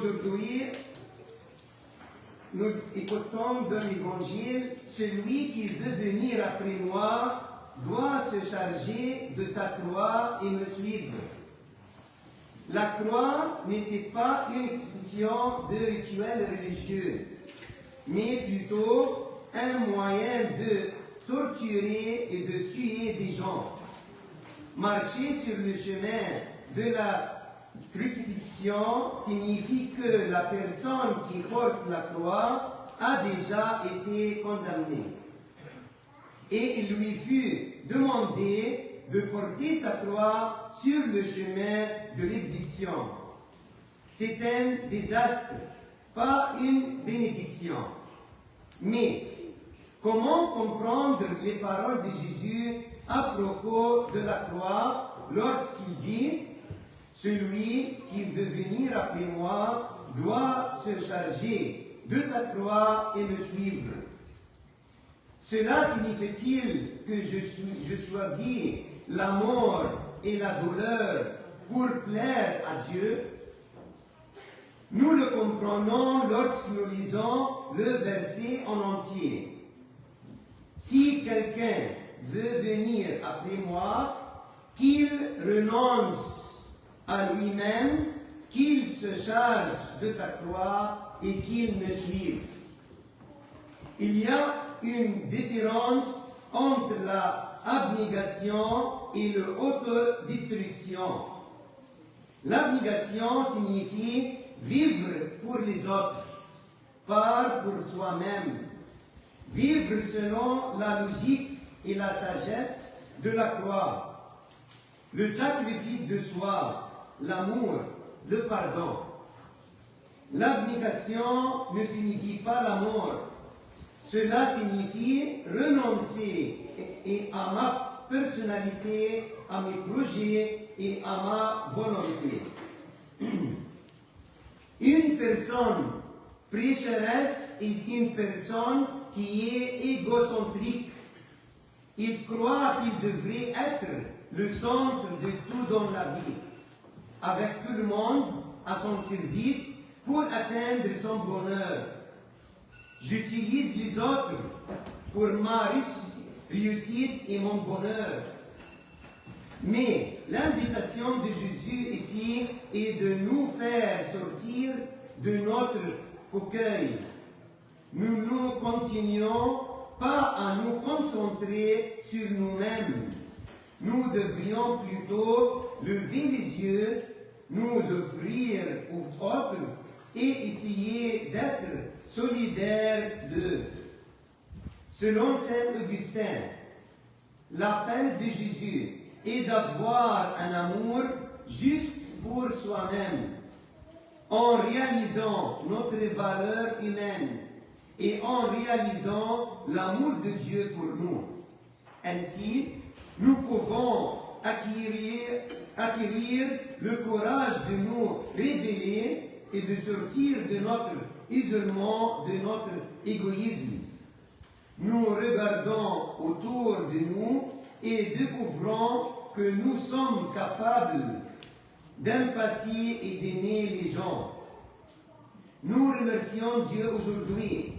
Aujourd'hui, nous écoutons de l'Évangile, celui qui veut venir après moi doit se charger de sa croix et me suivre. La croix n'était pas une expression de rituel religieux, mais plutôt un moyen de torturer et de tuer des gens. Marcher sur le chemin de la crucifixion signifie que la personne qui porte la croix a déjà été condamnée. Et il lui fut demandé de porter sa croix sur le chemin de l'exécution. C'est un désastre, pas une bénédiction. Mais comment comprendre les paroles de Jésus à propos de la croix lorsqu'il dit « Celui qui veut venir après moi doit se charger de sa croix et me suivre ». Cela signifie-t-il que je choisis la mort et la douleur pour plaire à Dieu? Nous le comprenons lorsque nous lisons le verset en entier. Si quelqu'un veut venir après moi, qu'il renonce à lui-même, qu'il se charge de sa croix et qu'il me suive. Il y a une différence entre la abnégation et l'autodestruction. L'abnégation signifie vivre pour les autres, pas pour soi-même. Vivre selon la logique et la sagesse de la croix. Le sacrifice de soi, l'amour, le pardon. L'abnégation ne signifie pas la mort. Cela signifie renoncer à ma personnalité, à mes projets et à ma volonté. Une personne pécheresse est une personne qui est égocentrique. Il croit qu'il devrait être le centre de tout dans la vie, avec tout le monde à son service pour atteindre son bonheur. J'utilise les autres pour ma réussite et mon bonheur. Mais l'invitation de Jésus ici est de nous faire sortir de notre coquille. Nous ne continuons pas à nous concentrer sur nous-mêmes. Nous devrions plutôt lever les yeux, nous offrir aux autres et essayer d'être solidaires d'eux. Selon Saint Augustin, l'appel de Jésus est d'avoir un amour juste pour soi-même, en réalisant notre valeur humaine et en réalisant l'amour de Dieu pour nous. Ainsi, nous pouvons acquérir le courage de nous révéler et de sortir de notre isolement, de notre égoïsme. Nous regardons autour de nous et découvrons que nous sommes capables d'empathie et d'aimer les gens. Nous remercions Dieu aujourd'hui.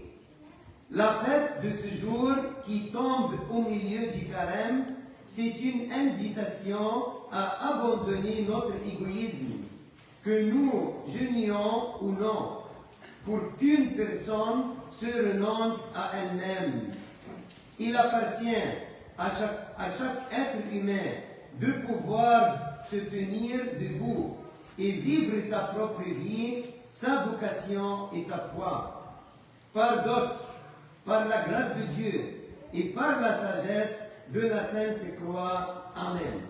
La fête de ce jour qui tombe au milieu du carême, c'est une invitation à abandonner notre égoïsme, que nous jeûnions ou non, pour qu'une personne se renonce à elle-même. Il appartient à chaque être humain de pouvoir se tenir debout et vivre sa propre vie, sa vocation et sa foi. Par d'autres, par la grâce de Dieu et par la sagesse de la Sainte Croix. Amen.